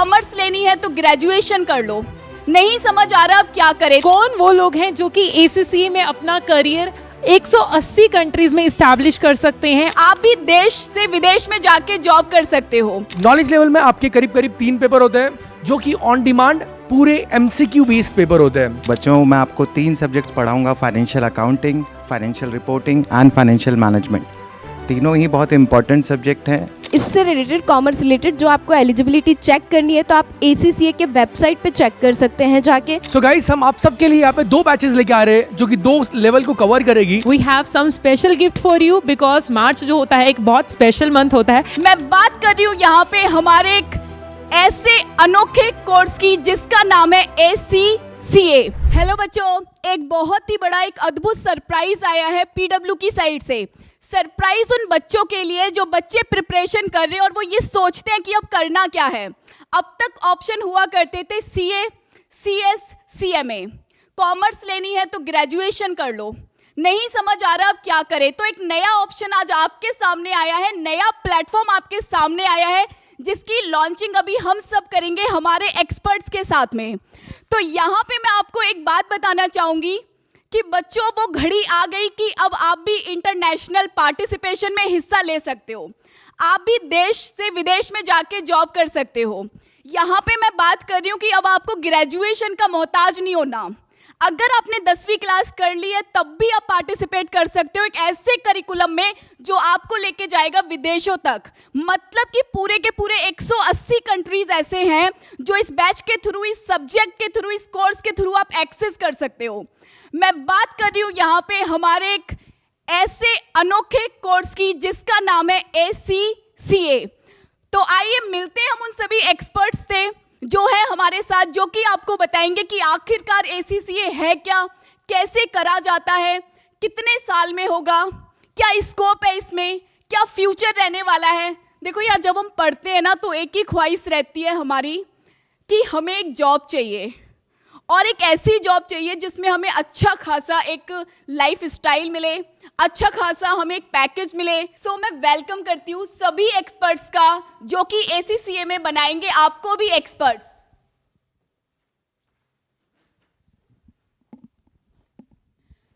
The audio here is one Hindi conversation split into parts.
कॉमर्स लेनी है तो ग्रेजुएशन कर लो, नहीं समझ आ रहा अब क्या करें। कौन वो लोग हैं जो कि ACCA में अपना करियर 180 कंट्रीज में इस्टेब्लिश कर सकते हैं? आप भी देश से विदेश में जाके जॉब कर सकते हो। नॉलेज लेवल में आपके करीब करीब 3 पेपर होते हैं जो कि ऑन डिमांड पूरे MCQ बेस्ड पेपर होते हैं। बच्चों, मैं आपको 3 सब्जेक्ट्स पढ़ाऊंगा, financial accounting, financial reporting and financial management. तीनों ही बहुत इंपॉर्टेंट सब्जेक्ट हैं। इससे रिलेटेड, कॉमर्स रिलेटेड जो आपको एलिजिबिलिटी चेक करनी है तो आप ACCA के वेबसाइट पे चेक कर सकते हैं जाके। सो गाइस, हम आप सबके लिए यहाँ पे 2 बैचेस लेके आ रहे हैं जो कि 2 लेवल को कवर करेगी। We have some special gift for you because मार्च जो होता है एक बहुत स्पेशल मंथ होता है। मैं बात कर रही हूँ यहाँ पे हमारे एक ऐसे अनोखे कोर्स की जिसका नाम है ACCA। हेलो बच्चों, एक बहुत ही बड़ा एक अद्भुत सरप्राइज आया है PW की साइड से। सरप्राइज उन बच्चों के लिए जो बच्चे प्रिपरेशन कर रहे हैं और वो ये सोचते हैं कि अब करना क्या है। अब तक ऑप्शन हुआ करते थे CA, CS, CMA। कॉमर्स लेनी है तो ग्रेजुएशन कर लो, नहीं समझ आ रहा अब क्या करें। तो एक नया ऑप्शन आज आपके सामने आया है, नया प्लेटफॉर्म आपके सामने आया है जिसकी लॉन्चिंग अभी हम सब करेंगे हमारे एक्सपर्ट्स के साथ में। तो यहाँ पे मैं आपको एक बात बताना चाहूँगी कि बच्चों, वो घड़ी आ गई कि अब आप भी इंटरनेशनल पार्टिसिपेशन में हिस्सा ले सकते हो। आप भी देश से विदेश में जाके जॉब कर सकते हो। यहाँ पे मैं बात कर रही हूँ कि अब आपको ग्रेजुएशन का मोहताज नहीं होना। अगर आपने 10वीं क्लास कर ली है तब भी आप पार्टिसिपेट कर सकते हो एक ऐसे करिकुलम में जो आपको लेके जाएगा विदेशों तक। मतलब कि पूरे के पूरे 180 कंट्रीज ऐसे हैं जो इस बैच के थ्रू, इस सब्जेक्ट के थ्रू, इस कोर्स के थ्रू आप एक्सेस कर सकते हो। मैं बात कर रही हूँ यहाँ पे हमारे एक ऐसे अनोखे कोर्स की जिसका नाम है ACCA। तो आइए मिलते हैं हम उन सभी एक्सपर्ट्स से जो है हमारे साथ, जो कि आपको बताएंगे कि आखिरकार ACCA है क्या, कैसे करा जाता है, कितने साल में होगा, क्या स्कोप है इसमें, क्या फ्यूचर रहने वाला है। देखो यार, जब हम पढ़ते हैं ना तो एक ही ख्वाहिश रहती है हमारी कि हमें एक जॉब चाहिए और एक ऐसी जॉब चाहिए जिसमें हमें अच्छा खासा एक लाइफ स्टाइल मिले, अच्छा खासा हमें एक पैकेज मिले। सो मैं वेलकम करती हूँ सभी एक्सपर्ट्स का जो कि ACCA में बनाएंगे आपको भी एक्सपर्ट्स।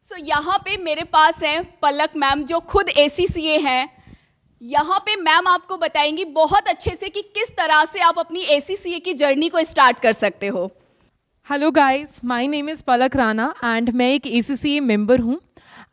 सो यहाँ पे मेरे पास है पलक मैम जो खुद ACCA हैं। यहाँ पे मैम आपको बताएंगी बहुत अच्छे से कि किस तरह से आप अपनी ACCA की जर्नी को स्टार्ट कर सकते हो। Hello guys, my name is Palak Rana and मैं एक ACCA मेंबर हूँ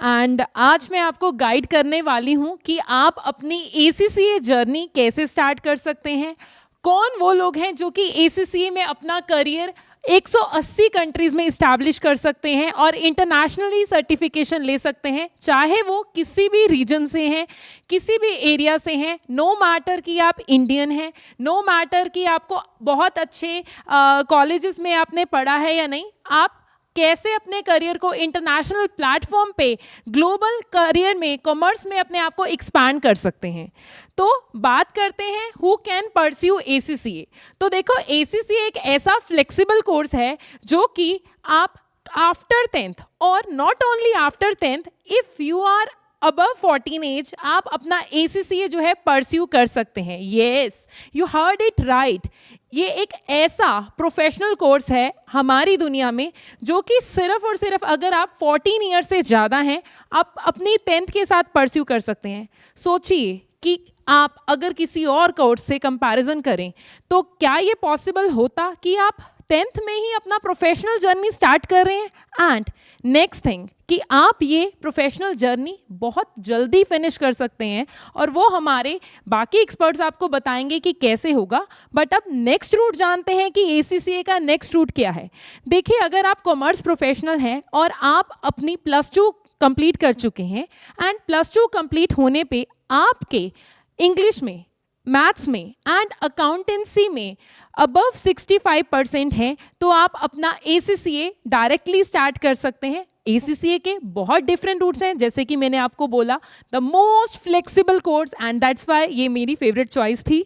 एंड आज मैं आपको गाइड करने वाली हूँ कि आप अपनी ACCA जर्नी कैसे स्टार्ट कर सकते हैं। कौन वो लोग हैं जो कि ACCA में अपना करियर 180 कंट्रीज़ में इस्टेब्लिश कर सकते हैं और इंटरनेशनली सर्टिफिकेशन ले सकते हैं, चाहे वो किसी भी रीजन से हैं, किसी भी एरिया से हैं। नो मैटर कि आप इंडियन हैं, नो मैटर कि आपको बहुत अच्छे कॉलेजेस में आपने पढ़ा है या नहीं, आप कैसे अपने करियर को इंटरनेशनल प्लेटफॉर्म पे ग्लोबल करियर में, कॉमर्स में अपने आप को एक्सपैंड कर सकते हैं। तो बात करते हैं हु कैन परस्यू ACCA। तो देखो, ACCA एक ऐसा फ्लेक्सिबल कोर्स है जो कि आप आफ्टर 10th और not only after 10th, if you are above 14 age, आप अपना ACCA जो है परस्यू कर सकते हैं। Yes, you heard it right. ये एक ऐसा प्रोफेशनल कोर्स है हमारी दुनिया में जो कि सिर्फ और सिर्फ अगर आप 14 ईयर से ज़्यादा हैं, आप अपनी 10th के साथ परस्यू कर सकते हैं। सोचिए कि आप अगर किसी और कोर्स से कंपैरिजन करें तो क्या ये पॉसिबल होता कि आप 10th में ही अपना प्रोफेशनल जर्नी स्टार्ट कर रहे हैं। एंड नेक्स्ट थिंग कि आप ये प्रोफेशनल जर्नी बहुत जल्दी फिनिश कर सकते हैं और वो हमारे बाकी एक्सपर्ट्स आपको बताएंगे कि कैसे होगा। बट अब नेक्स्ट रूट जानते हैं कि ACCA का नेक्स्ट रूट क्या है। देखिए, अगर आप कॉमर्स प्रोफेशनल हैं और आप अपनी +2 कंप्लीट कर चुके हैं एंड +2 कंप्लीट होने पे आपके इंग्लिश में, मैथ्स में एंड अकाउंटेंसी में अबव 65% हैं, तो आप अपना ACCA डायरेक्टली स्टार्ट कर सकते हैं। ACCA के बहुत डिफरेंट रूट्स हैं, जैसे कि मैंने आपको बोला, the most flexible course and that's why ये मेरी फेवरेट चॉइस थी।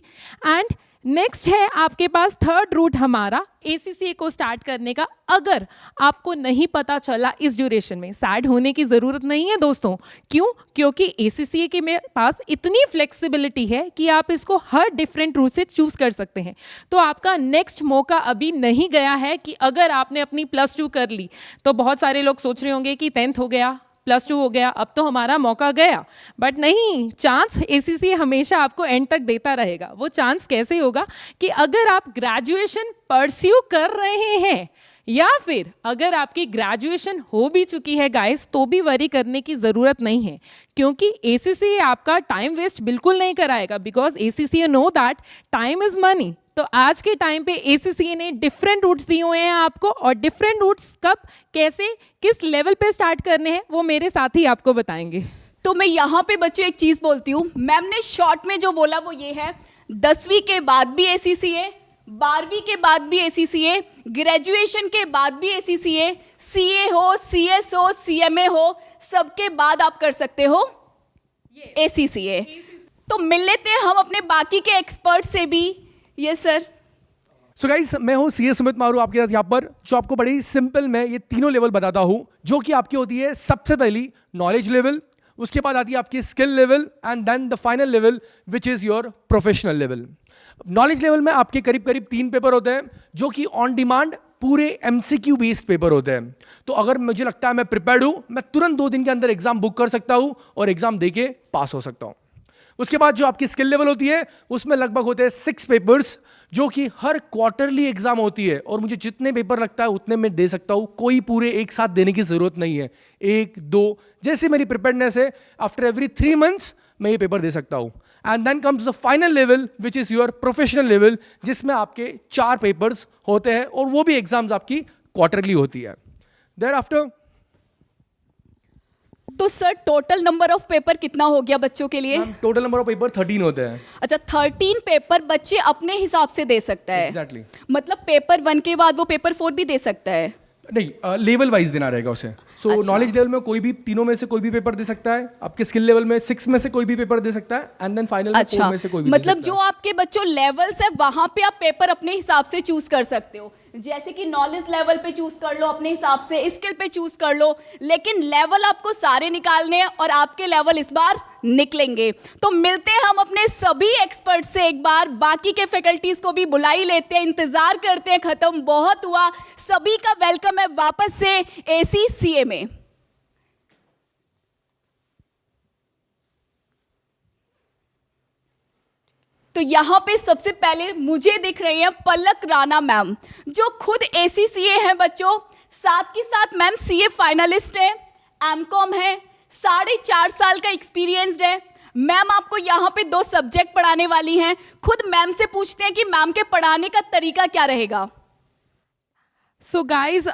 एंड नेक्स्ट है आपके पास थर्ड रूट हमारा ACCA को स्टार्ट करने का। अगर आपको नहीं पता चला इस ड्यूरेशन में, सैड होने की ज़रूरत नहीं है दोस्तों। क्यों? क्योंकि ACCA के में पास इतनी फ्लेक्सिबिलिटी है कि आप इसको हर डिफरेंट रूट से चूज़ कर सकते हैं। तो आपका नेक्स्ट मौका अभी नहीं गया है कि अगर आपने अपनी +2 कर ली, तो बहुत सारे लोग सोच रहे होंगे कि 10th हो गया, +2 हो गया, अब तो हमारा मौका गया। बट नहीं, चांस ACCA हमेशा आपको एंड तक देता रहेगा। वो चांस कैसे होगा कि अगर आप ग्रेजुएशन परस्यू कर रहे हैं या फिर अगर आपकी ग्रेजुएशन हो भी चुकी है गाइस, तो भी वरी करने की ज़रूरत नहीं है, क्योंकि ACCA आपका टाइम वेस्ट बिल्कुल नहीं कराएगा। Because ACCA know that time is money. तो आज के टाइम पे ACCA ने डिफरेंट रूट्स दिए हुए हैं आपको, और डिफरेंट रूट्स कब, कैसे, किस लेवल पे स्टार्ट करने हैं वो मेरे साथी आपको बताएंगे। तो मैं यहाँ पे बच्चों एक चीज़ बोलती हूँ। मैम ने शॉर्ट में जो बोला वो ये है, 10वीं के बाद भी ACCA, 12वीं के बाद भी ACCA, ग्रेजुएशन के बाद भी ACCA, CA हो, CS हो, CMA हो, सबके बाद आप कर सकते हो ACCA। तो मिल लेते हैं हम अपने बाकी के एक्सपर्ट से भी। Yes sir. सो गाइस, मैं हूं CA सुमित मारू आपके साथ यहाँ पर, जो आपको बड़ी सिंपल में ये तीनों लेवल बताता हूँ, जो कि आपकी होती है सबसे पहली नॉलेज लेवल, उसके बाद आती है आपकी skill level, and then the final level which is your professional level. Knowledge level में आपके करीब करीब 3 पेपर होते हैं, जो कि ऑन डिमांड पूरे MCQ बेस्ड पेपर होते हैं। तो अगर मुझे लगता है मैं प्रिपेयर्ड हूँ, मैं तुरंत 2 दिन के अंदर एग्जाम बुक कर सकता हूँ और एग्जाम दे के पास हो सकता हूँ। उसके बाद जो आपकी स्किल लेवल होती है, उसमें लगभग होते हैं 6 पेपर्स, जो कि हर क्वार्टरली एग्जाम होती है, और मुझे जितने पेपर लगता है उतने मैं दे सकता हूँ। कोई पूरे एक साथ देने की ज़रूरत नहीं है, 1 2 जैसे मेरी प्रिपेयर्डनेस है, आफ्टर एवरी 3 मंथ्स मैं ये पेपर दे सकता हूँ। And then comes the final level which is your professional level, जिसमें आपके 4 पेपर्स होते हैं, और वो भी एग्जाम्स आपकी क्वार्टरली होती है। देयर आफ्टर तो sir total number of paper कितना हो गया बच्चों के लिए? टोटल नंबर ऑफ पेपर 13 होते हैं। अच्छा, 13 पेपर बच्चे अपने हिसाब से दे सकता है। Exactly. मतलब पेपर 1 के बाद वो पेपर 4 भी दे सकता है? नहीं, लेवल वाइज देना रहेगा उसे। सो नॉलेज लेवल में कोई भी, तीनों में से कोई भी पेपर दे सकता है। आपके स्किल लेवल में 6 में से कोई भी पेपर दे सकता है, एंड देन फाइनल में 4 में से कोई भी मतलब दे सकता जो आपके बच्चों लेवल्स है वहां पे आप पेपर अपने हिसाब से चूज कर सकते हो। जैसे कि नॉलेज लेवल पे चूज कर लो अपने हिसाब से, स्किल पे चूज कर लो, लेकिन लेवल आपको सारे निकालने हैं और आपके लेवल इस बार निकलेंगे। तो मिलते हैं हम अपने सभी एक्सपर्ट से एक बार, बाकी के फैकल्टीज को भी बुला ही लेते हैं, इंतजार करते हैं, खत्म बहुत हुआ। सभी का वेलकम है वापस से ACCA में। तो यहाँ पे सबसे पहले मुझे दिख रही है पलक राणा मैम, जो खुद ACCA है बच्चों, साथ ही साथ मैम CA फाइनलिस्ट है, MCOM है, 4.5 साल का एक्सपीरियंस्ड है। मैम आपको यहाँ पे 2 सब्जेक्ट पढ़ाने वाली हैं। खुद मैम से पूछते हैं कि मैम के पढ़ाने का तरीका क्या रहेगा। सो गाइज,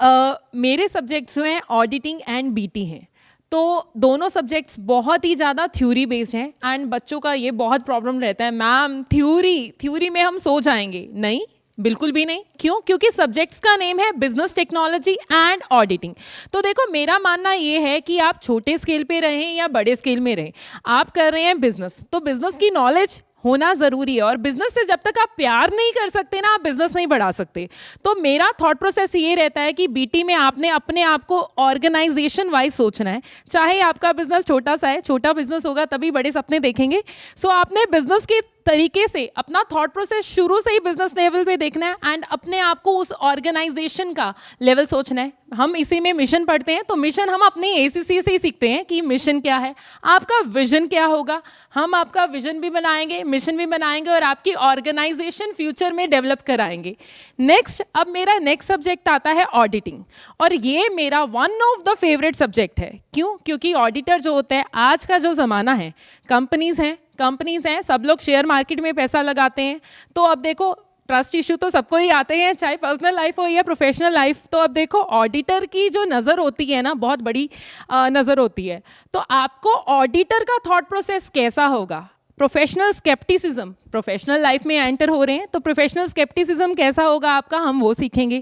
मेरे सब्जेक्ट्स जो हैं ऑडिटिंग एंड BT हैं, तो दोनों सब्जेक्ट्स बहुत ही ज़्यादा थ्योरी बेस्ड हैं। एंड बच्चों का ये बहुत प्रॉब्लम रहता है, मैम थ्योरी में हम सो जाएंगे। नहीं, बिल्कुल भी नहीं। क्यों? क्योंकि सब्जेक्ट्स का नेम है बिजनेस टेक्नोलॉजी एंड ऑडिटिंग। तो देखो, मेरा मानना ये है कि आप छोटे स्केल पे रहें या बड़े स्केल में रहें, आप कर रहे हैं बिजनेस, तो बिजनेस की नॉलेज होना ज़रूरी है। और बिजनेस से जब तक आप प्यार नहीं कर सकते ना, आप बिजनेस नहीं बढ़ा सकते। तो मेरा थॉट प्रोसेस ये रहता है कि BT में आपने अपने आप को ऑर्गेनाइजेशन वाइज सोचना है। चाहे आपका बिजनेस छोटा सा है, छोटा बिजनेस होगा तभी बड़े सपने देखेंगे। सो आपने बिजनेस के तरीके से अपना थॉट प्रोसेस शुरू से ही बिजनेस लेवल पे देखना है, एंड अपने आप को उस ऑर्गेनाइजेशन का लेवल सोचना है। हम इसी में मिशन पढ़ते हैं, तो मिशन हम अपने ACCA से ही सीखते हैं कि मिशन क्या है, आपका विजन क्या होगा। हम आपका विजन भी बनाएंगे, मिशन भी बनाएंगे, और आपकी ऑर्गेनाइजेशन फ्यूचर में डेवलप कराएंगे। नेक्स्ट, अब मेरा नेक्स्ट सब्जेक्ट आता है ऑडिटिंग, और ये मेरा one of the favourite subject है। क्यों? क्योंकि ऑडिटर जो होता है, आज का जो ज़माना है, कंपनीज़ हैं, सब लोग शेयर मार्केट में पैसा लगाते हैं। तो अब देखो, ट्रस्ट इशू तो सबको ही आते हैं, चाहे पर्सनल लाइफ हो या प्रोफेशनल लाइफ। तो अब देखो, ऑडिटर की जो नज़र होती है ना, बहुत बड़ी नज़र होती है। तो आपको ऑडिटर का थॉट प्रोसेस कैसा होगा, प्रोफेशनल स्केप्टिसिज्म, प्रोफेशनल लाइफ में एंटर हो रहे हैं तो प्रोफेशनल स्केप्टिसिज्म कैसा होगा आपका, हम वो सीखेंगे।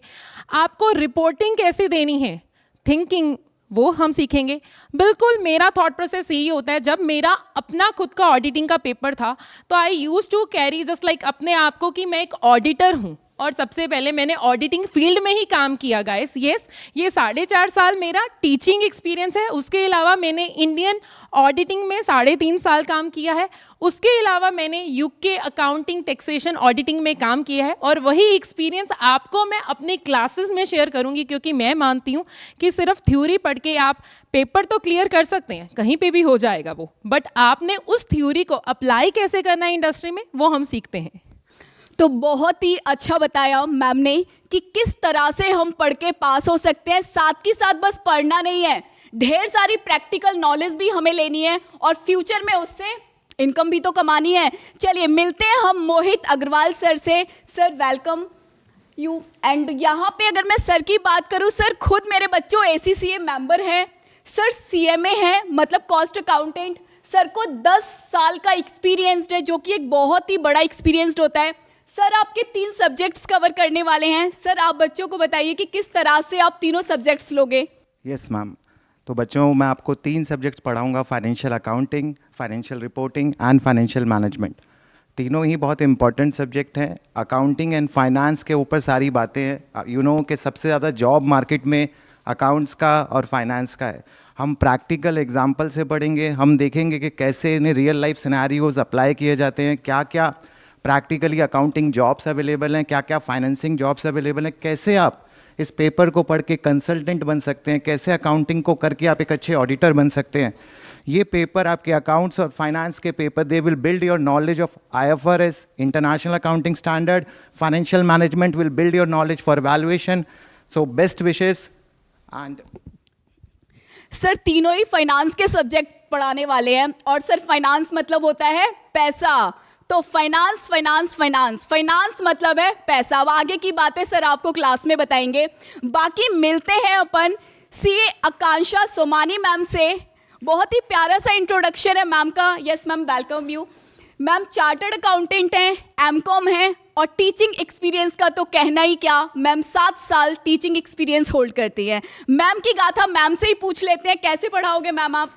आपको रिपोर्टिंग कैसे देनी है, थिंकिंग वो हम सीखेंगे। बिल्कुल मेरा थॉट प्रोसेस यही होता है, जब मेरा अपना खुद का ऑडिटिंग का पेपर था तो I use to carry just like अपने आप को कि मैं एक ऑडिटर हूँ, और सबसे पहले मैंने ऑडिटिंग फील्ड में ही काम किया गाइस। यस, ये 4.5 साल मेरा टीचिंग एक्सपीरियंस है। उसके अलावा मैंने इंडियन ऑडिटिंग में 3.5 साल काम किया है। उसके अलावा मैंने यूके अकाउंटिंग टैक्सेशन ऑडिटिंग में काम किया है, और वही एक्सपीरियंस आपको मैं अपनी क्लासेस में शेयर करूंगी, क्योंकि मैं मानती हूँ कि सिर्फ थ्योरी पढ़ के आप पेपर तो क्लियर कर सकते हैं, कहीं पे भी हो जाएगा वो, बट आपने उस थ्योरी को अप्लाई कैसे करना है इंडस्ट्री में, वो हम सीखते हैं। तो बहुत ही अच्छा बताया मैम ने कि किस तरह से हम पढ़ के पास हो सकते हैं। साथ ही साथ बस पढ़ना नहीं है, ढेर सारी प्रैक्टिकल नॉलेज भी हमें लेनी है और फ्यूचर में उससे इनकम भी तो कमानी है। चलिए मिलते हैं हम मोहित अग्रवाल सर से। Sir welcome you. एंड यहाँ पे अगर मैं सर की बात करूँ, सर खुद मेरे बच्चों ACCA मेंबर हैं, सर CMA है मतलब कॉस्ट अकाउंटेंट। सर को 10 साल का एक्सपीरियंस्ड है, जो कि एक बहुत ही बड़ा एक्सपीरियंस्ड होता है। सर आपके 3 सब्जेक्ट्स कवर करने वाले हैं। सर आप बच्चों को बताइए कि किस तरह से आप तीनों सब्जेक्ट्स लोगे। यस मैम, तो बच्चों मैं आपको 3 सब्जेक्ट्स पढ़ाऊंगा, financial accounting, financial reporting and financial management. तीनों ही बहुत इंपॉर्टेंट सब्जेक्ट हैं। अकाउंटिंग एंड फाइनेंस के ऊपर सारी बातें हैं। यू नो कि सबसे ज़्यादा जॉब मार्केट में अकाउंट्स का और फाइनेंस का है। हम प्रैक्टिकल एग्जाम्पल से पढ़ेंगे, हम देखेंगे कि कैसे इन्हें रियल लाइफ सिनेरियोज अप्लाई किए जाते हैं, क्या क्या प्रैक्टिकली अकाउंटिंग जॉब्स अवेलेबल हैं, क्या क्या फाइनेंसिंग जॉब्स अवेलेबल हैं, कैसे आप इस पेपर को पढ़ के कंसल्टेंट बन सकते हैं, कैसे अकाउंटिंग को करके आप एक अच्छे ऑडिटर बन सकते हैं। ये पेपर आपके अकाउंट्स और फाइनेंस के paper, they will build your knowledge of IFRS, international accounting standard, financial management will build your knowledge for valuation. So best wishes. And sir तीनों ही फाइनेंस के सब्जेक्ट पढ़ाने वाले हैं, और सर फाइनेंस मतलब होता है पैसा। तो फाइनेंस फाइनेंस फाइनेंस फाइनेंस मतलब है पैसा। अब आगे की बातें सर आपको क्लास में बताएंगे। बाकी मिलते हैं अपन CA आकांक्षा सोमानी मैम से। बहुत ही प्यारा सा इंट्रोडक्शन है मैम का। Yes ma'am, welcome you. Ma'am chartered accountant हैं, MCOM हैं, और टीचिंग एक्सपीरियंस का तो कहना ही क्या, मैम 7 साल टीचिंग एक्सपीरियंस होल्ड करती हैं। मैम की गाथा मैम से ही पूछ लेते हैं, कैसे पढ़ाओगे मैम आप?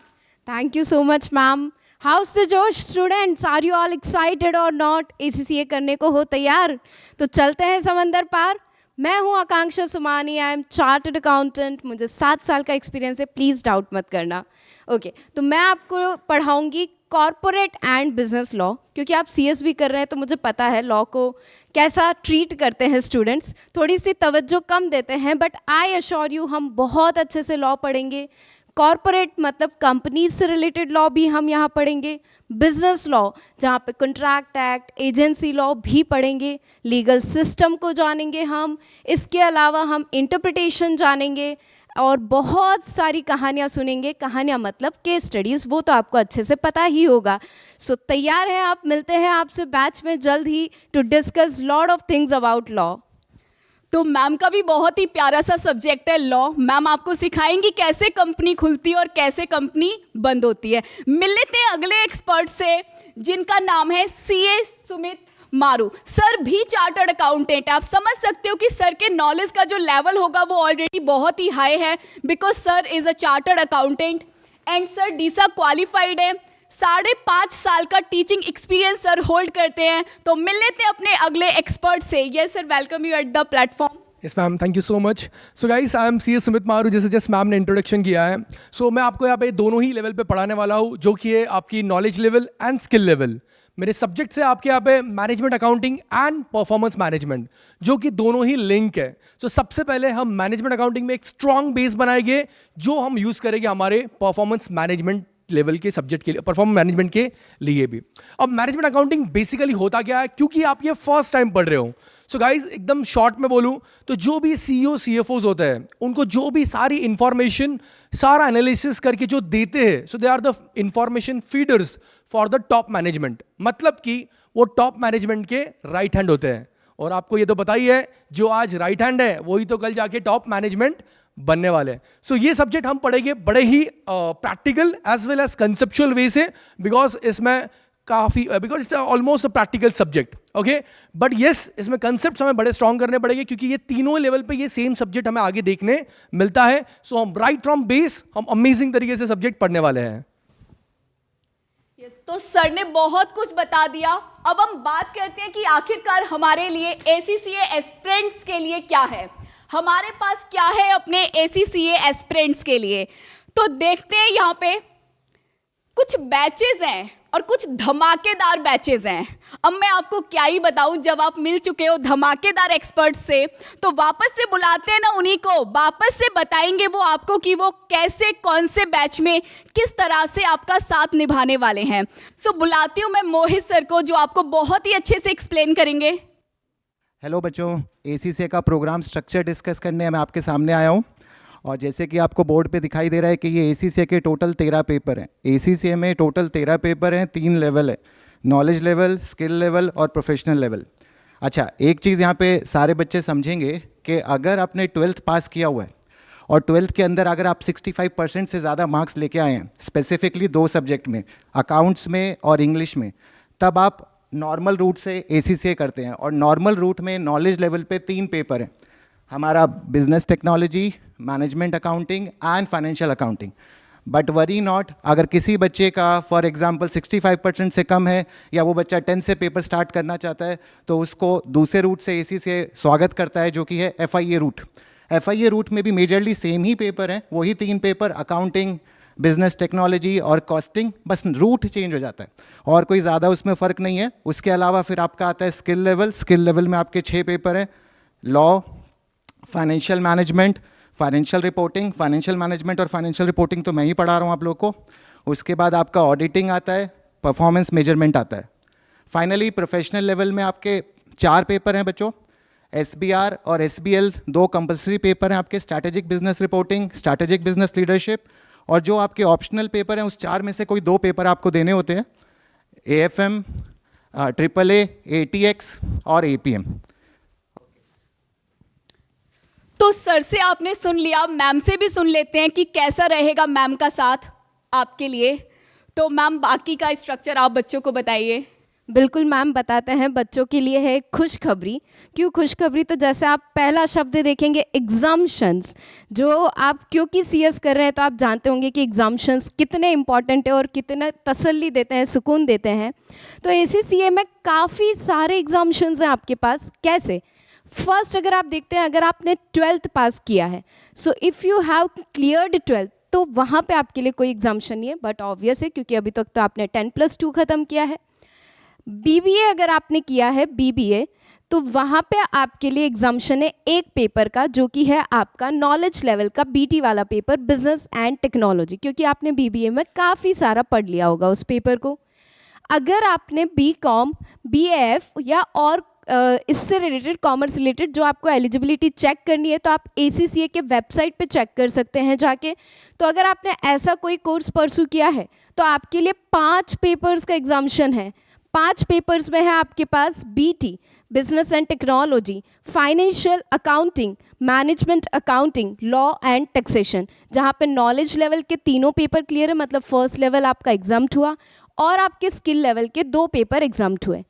Thank you so much ma'am. How's the josh students, are you all excited और नॉट? ACCA करने को हो तैयार? तो चलते हैं समंदर पार। मैं हूँ Akanksha Somani, I am chartered accountant, मुझे 7 साल का एक्सपीरियंस है, प्लीज़ डाउट मत करना। ओके, तो मैं आपको पढ़ाऊँगी कॉर्पोरेट एंड बिजनेस लॉ, क्योंकि आप CS भी कर रहे हैं तो मुझे पता है लॉ को कैसा ट्रीट करते हैं स्टूडेंट्स, थोड़ी सी तवज्जो कम देते हैं, बट आई अश्योर यू हम बहुत अच्छे से लॉ पढ़ेंगे। कॉर्पोरेट मतलब कंपनीज से रिलेटेड लॉ भी हम यहाँ पढ़ेंगे, बिजनेस लॉ जहाँ पे कॉन्ट्रैक्ट एक्ट, एजेंसी लॉ भी पढ़ेंगे, लीगल सिस्टम को जानेंगे हम, इसके अलावा हम इंटरप्रिटेशन जानेंगे और बहुत सारी कहानियाँ सुनेंगे। कहानियाँ मतलब केस स्टडीज़, वो तो आपको अच्छे से पता ही होगा। सो तैयार हैं आप? मिलते हैं आपसे बैच में जल्द ही to discuss lot of things about law. तो मैम का भी बहुत ही प्यारा सा सब्जेक्ट है लॉ। मैम आपको सिखाएंगी कैसे कंपनी खुलती है और कैसे कंपनी बंद होती है। मिल लेते हैं अगले एक्सपर्ट से, जिनका नाम है CA सुमित मारू। सर भी चार्टर्ड अकाउंटेंट है। आप समझ सकते हो कि सर के नॉलेज का जो लेवल होगा वो ऑलरेडी बहुत ही हाई है, because sir is a chartered accountant and sir DISA qualified है। 5.5 साल का टीचिंग एक्सपीरियंस सर होल्ड करते हैं। तो मिल लेते हैं अपने अगले एक्सपर्ट से। Yes sir, welcome you at the platform. Yes ma'am, thank you so much. So guys, I am CA Sumit मारू, जैसे जस्ट मैम ने इंट्रोडक्शन किया है। सो मैं आपको यहाँ पे दोनों ही लेवल पे पढ़ाने वाला हूँ, जो कि है आपकी knowledge level and skill level. मेरे सब्जेक्ट्स है आपके यहाँ पे management accounting and performance management, जो कि दोनों ही लिंक है। सो सबसे पहले हम मैनेजमेंट अकाउंटिंग में एक स्ट्रॉन्ग बेस बनाएंगे, जो हम यूज़ करेंगे हमारे परफॉर्मेंस मैनेजमेंट लेवल के सब्जेक्ट के लिए, परफॉर्मेंस मैनेजमेंट के लिए भी। अब मैनेजमेंट अकाउंटिंग बेसिकली होता क्या है, क्योंकि आप ये फर्स्ट टाइम पढ़ रहे हो। सो गाइज एकदम शॉर्ट में बोलूं तो जो भी CEO CFOs होते हैं, उनको जो भी सारी इंफॉर्मेशन, सारा एनालिसिस करके जो देते हैं, so they are the information feeders for the top management. मतलब कि वो टॉप मैनेजमेंट के राइट हैंड होते हैं। और आपको ये तो पता ही है, जो आज राइट हैंड है वही तो कल जाके टॉप मैनेजमेंट बनने वाले हैं। सो ये सब्जेक्ट हम पढ़ेंगे बड़े ही practical as well as conceptual way से, बिकॉज इसमें काफ़ी because it's almost a practical subject. Okay but yes इसमें कंसेप्ट हमें बड़े स्ट्रॉन्ग करने पड़ेंगे क्योंकि ये तीनों लेवल पे ये सेम सब्जेक्ट हमें आगे देखने मिलता है. सो हम राइट फ्रॉम बेस हम अमेजिंग तरीके से सब्जेक्ट पढ़ने वाले हैं. तो सर ने बहुत कुछ बता दिया. अब हम बात करते हैं कि आखिरकार हमारे लिए ACCA एस्पिरेंट्स के लिए क्या है, हमारे पास क्या है अपने ACCA एस्पिरेंट्स के लिए. तो देखते हैं यहाँ पे कुछ बैचेस हैं और कुछ धमाकेदार बैचेस हैं. अब मैं आपको क्या ही बताऊं, जब आप मिल चुके हो धमाकेदार एक्सपर्ट्स से तो वापस से बुलाते हैं ना उन्हीं को, वापस से बताएंगे वो आपको कि वो कैसे कौन से बैच में किस तरह से आपका साथ निभाने वाले हैं. सो बुलाती हूँ मैं मोहित सर को जो आपको बहुत ही अच्छे से एक्सप्लेन करेंगे. हेलो बच्चों, ACCA का प्रोग्राम स्ट्रक्चर डिस्कस करने मैं आपके सामने आया हूँ. और जैसे कि आपको बोर्ड पे दिखाई दे रहा है कि ये ACCA के टोटल 13 पेपर हैं. ACCA में टोटल 13 पेपर हैं, 3 लेवल है, नॉलेज लेवल, स्किल लेवल और प्रोफेशनल लेवल. अच्छा, एक चीज़ यहाँ पे सारे बच्चे समझेंगे कि अगर आपने 12th पास किया हुआ है और 12th के अंदर अगर आप 65% से ज़्यादा मार्क्स लेके आए हैं, स्पेसिफिकली 2 सब्जेक्ट में, अकाउंट्स में और इंग्लिश में, तब आप नॉर्मल रूट से ACCA करते हैं. और नॉर्मल रूट में नॉलेज लेवल पे 3 पेपर हैं हमारा, business technology, management accounting and financial accounting. But worry not, अगर किसी बच्चे का फॉर एग्जांपल 65% से कम है या वो बच्चा 10 से पेपर स्टार्ट करना चाहता है तो उसको दूसरे रूट से ACCA स्वागत करता है जो कि है FIA रूट. FIA रूट में भी मेजरली सेम ही पेपर हैं, वही 3 पेपर, अकाउंटिंग, बिजनेस टेक्नोलॉजी और कॉस्टिंग, बस रूट चेंज हो जाता है और कोई ज़्यादा उसमें फ़र्क नहीं है. उसके अलावा फिर आपका आता है स्किल लेवल. स्किल लेवल में आपके 6 पेपर हैं, law, financial management, financial reporting. Financial management और फाइनेंशियल रिपोर्टिंग तो मैं ही पढ़ा रहा हूँ आप लोग को. उसके बाद आपका ऑडिटिंग आता है, परफॉर्मेंस मेजरमेंट आता है. फाइनली प्रोफेशनल लेवल में आपके 4 पेपर हैं बच्चों, SBR और SBL 2 कंपलसरी पेपर हैं आपके, strategic business reporting, strategic business leadership. और जो आपके ऑप्शनल पेपर हैं उस 4 में से कोई 2 पेपर आपको देने होते हैं, AFM, AAA, ATX और APM. तो सर से आपने सुन लिया, मैम से भी सुन लेते हैं कि कैसा रहेगा मैम का साथ आपके लिए. तो मैम बाकी का स्ट्रक्चर आप बच्चों को बताइए. बिल्कुल मैम, बताते हैं. बच्चों के लिए है खुशखबरी. क्यों खुशखबरी? तो जैसे आप पहला शब्द देखेंगे एग्जाम्शंस, जो आप क्योंकि CS कर रहे हैं तो आप जानते होंगे कि एग्जाम्शंस कितने इंपॉर्टेंट है और कितने तसल्ली देते हैं, सुकून देते हैं. तो ACCA में काफ़ी सारे एग्जाम्शंस हैं आपके पास. कैसे? फर्स्ट अगर आप देखते हैं, अगर आपने 12th पास किया है, so if you have cleared 12th तो वहाँ पे आपके लिए कोई एग्जाम्शन नहीं है. बट ऑब्वियस है क्योंकि अभी तक तो आपने 10+2 ख़त्म किया है. BBA अगर आपने किया है BBA तो वहाँ पे आपके लिए एग्जाम्शन है एक पेपर का, जो कि है आपका नॉलेज लेवल का BT वाला पेपर, बिजनेस एंड टेक्नोलॉजी, क्योंकि आपने BBA में काफ़ी सारा पढ़ लिया होगा उस पेपर को. अगर आपने BCom, BAF या और इससे रिलेटेड, कॉमर्स रिलेटेड जो आपको एलिजिबिलिटी चेक करनी है तो आप ACCA के वेबसाइट पे चेक कर सकते हैं जाके. तो अगर आपने ऐसा कोई कोर्स परसू किया है तो आपके लिए 5 पेपर्स का एग्जाम्शन है. 5 पेपर्स में है आपके पास BT, business and technology, financial accounting, management accounting, law and taxation, जहाँ पे नॉलेज लेवल के 3 पेपर क्लियर है, मतलब फर्स्ट लेवल आपका एग्जाम हुआ और आपके स्किल लेवल के 2 पेपर एग्जाम हुए.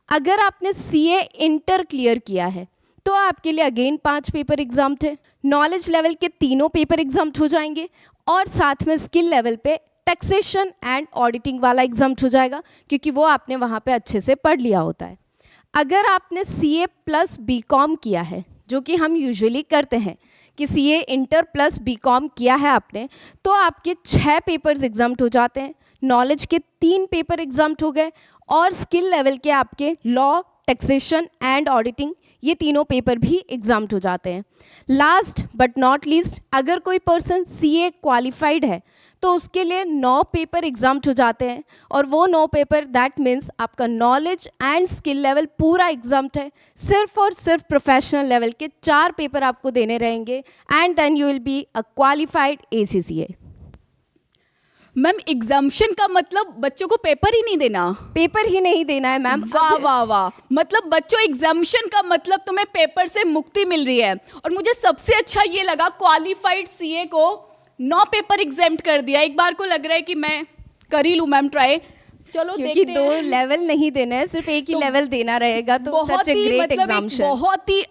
अगर आपने CA इंटर क्लियर किया है तो आपके लिए अगेन 5 पेपर एग्जाम थे. नॉलेज लेवल के 3 पेपर एग्जाम हो जाएंगे और साथ में स्किल लेवल पे टैक्सेशन एंड ऑडिटिंग वाला एग्जाम हो जाएगा, क्योंकि वो आपने वहाँ पे अच्छे से पढ़ लिया होता है. अगर आपने CA प्लस BCom किया है, जो कि हम यूजुअली करते हैं कि CA इंटर प्लस BCom किया है आपने, तो आपके 6 पेपर्स एग्जाम हो जाते हैं. नॉलेज के 3 पेपर एग्जाम हो गए और स्किल लेवल के आपके लॉ, टैक्सेशन एंड ऑडिटिंग, ये 3 पेपर भी एग्जाम हो जाते हैं. लास्ट बट नॉट लीस्ट, अगर कोई पर्सन CA क्वालिफाइड है तो उसके लिए 9 पेपर एग्जाम हो जाते हैं और वो 9 पेपर दैट मीन्स आपका नॉलेज एंड स्किल लेवल पूरा एग्जाम है. सिर्फ और सिर्फ प्रोफेशनल लेवल के 4 पेपर आपको देने रहेंगे and then you will be a qualified ACCA. Ma'am exemption का मतलब बच्चों को पेपर ही नहीं देना? पेपर ही नहीं देना है मैम. वाह वाह वाह, मतलब बच्चों एग्जाम्शन का मतलब तुम्हें पेपर से मुक्ति मिल रही है. और मुझे सबसे अच्छा ये लगा क्वालिफाइड CA को 9 पेपर एग्जाम्प्ट कर दिया. एक बार को लग रहा है कि मैं कर ही लूँ मैम ट्राई. चलो क्योंकि देखते दो हैं। लेवल नहीं देना है, सिर्फ एक ही लेवल देना रहेगा, तो बहुत सच ए ही ग्रेट मतलब एक एग्जाम्शन। बहुत ही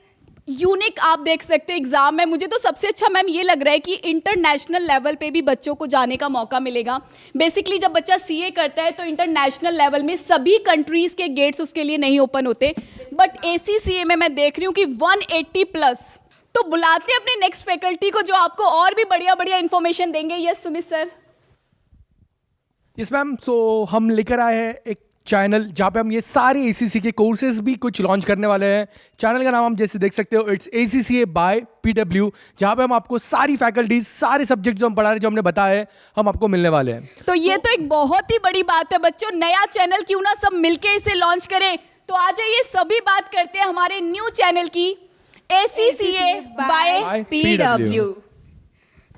यूनिक आप देख सकते हो एग्जाम में। मुझे तो सबसे अच्छा मैम ये लग रहा है कि इंटरनेशनल लेवल पे भी बच्चों को जाने का मौका मिलेगा। बेसिकली जब बच्चा सीए करता है तो इंटरनेशनल लेवल में सभी कंट्रीज के गेट्स उसके लिए नहीं ओपन होते, बट एसीसीए में मैं देख रही हूँ कि 180 प्लस। तो बुलाते हैं अपने नेक्स्ट फैकल्टी को जो आपको और भी बढ़िया बढ़िया इंफॉर्मेशन देंगे। Yes Sumit sir. Yes ma'am, तो हम लेकर आए हैं एक चैनल जहाँ पे हम ये सारे ACCA के कोर्सेज भी कुछ लॉन्च करने वाले हैं। चैनल का नाम हम जैसे देख सकते हो, इट्स ACCA बाय PW, जहाँ पे हम आपको सारी फैकल्टीज, सारे सब्जेक्ट जो हम पढ़ा रहे हैं, जो हमने बताया है, हम आपको मिलने वाले हैं। तो ये तो एक बहुत ही बड़ी बात है बच्चों, नया चैनल क्यों ना सब मिलके इसे लॉन्च करें। तो आ जाइए सभी बात करते हैं हमारे न्यू चैनल की, ACCA बाय PW।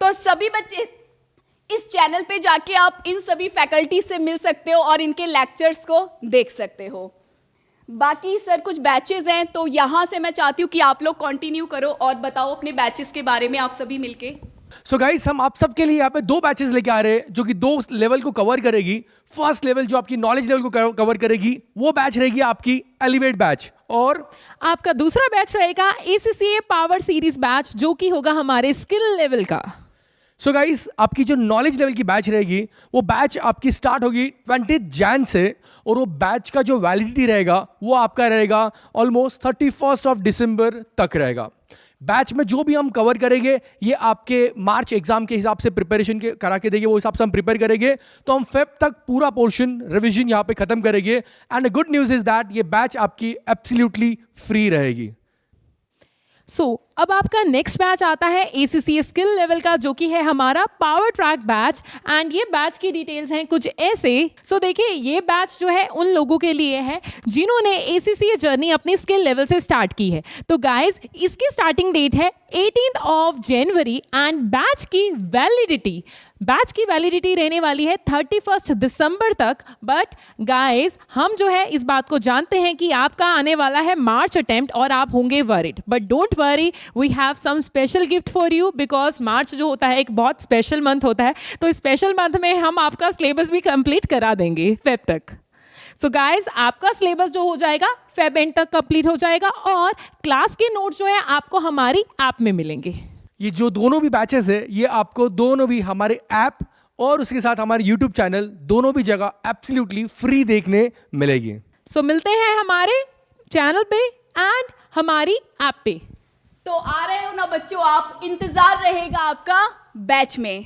तो सभी बच्चे इस चैनल पे जाके आप इन सभी फैकल्टी से मिल सकते हो और इनके लेक्चर्स को देख सकते हो। बाकी सर कुछ बैचेस हैं तो यहाँ से मैं चाहती हूँ कि आप लोग कंटिन्यू करो और बताओ अपने बैचेस के बारे में आप सभी मिलके। सो गाइस, हम आप सबके लिए यहाँ पे 2 बैचेस लेके आ रहे हैं जो कि 2 लेवल को कवर करेगी। फर्स्ट लेवल जो आपकी नॉलेज लेवल को कवर करेगी, वो बैच रहेगी आपकी एलिवेट बैच, और आपका दूसरा बैच रहेगा ACCA पावर सीरीज बैच, जो कि होगा हमारे स्किल लेवल का। सो गाइस, आपकी जो नॉलेज लेवल की बैच रहेगी, वो बैच आपकी स्टार्ट होगी 20 जैन से, और वो बैच का जो वैलिडिटी रहेगा वो आपका रहेगा ऑलमोस्ट 31 ऑफ दिसंबर तक रहेगा। बैच में जो भी हम कवर करेंगे ये आपके मार्च एग्जाम के हिसाब से प्रिपरेशन के करा के देंगे, वो हिसाब से हम प्रिपेयर करेंगे, तो हम फेब तक पूरा पोर्शन रिवीजन यहाँ पे खत्म करेंगे। And good news is that ये बैच आपकी एब्सोल्युटली फ्री रहेगी। अब आपका नेक्स्ट बैच आता है ACCA स्किल लेवल का, जो कि है हमारा पावर ट्रैक बैच। एंड ये बैच की डिटेल्स हैं कुछ ऐसे। देखिए, ये बैच जो है उन लोगों के लिए है जिन्होंने ACCA जर्नी अपनी स्किल लेवल से स्टार्ट की है। तो गाइज, इसकी स्टार्टिंग डेट है 18 ऑफ जनवरी एंड बैच की वैलिडिटी रहने वाली है 31 दिसंबर तक। बट गाइज, हम जो है इस बात को जानते हैं कि आपका आने वाला है मार्च अटेम्प्ट और आप होंगे worried, but don't worry, we have some special gift for you, because March जो होता है एक बहुत स्पेशल मंथ होता है। तो स्पेशल मंथ में हम आपका सिलेबस भी कंप्लीट करा देंगे फेब तक। सो गाइज, आपका सिलेबस जो हो जाएगा फेब एंड तक कंप्लीट हो जाएगा, और क्लास के नोट्स जो है आपको हमारी ऐप में मिलेंगे। ये जो दोनों भी बैचेस है, ये आपको दोनों भी हमारे ऐप और उसके साथ हमारे YouTube चैनल, दोनों भी जगह एब्सोल्युटली फ्री देखने मिलेगी। मिलते हैं हमारे चैनल पे एंड हमारी ऐप पे। तो आ रहे हो ना बच्चों आप, इंतजार रहेगा आपका बैच में।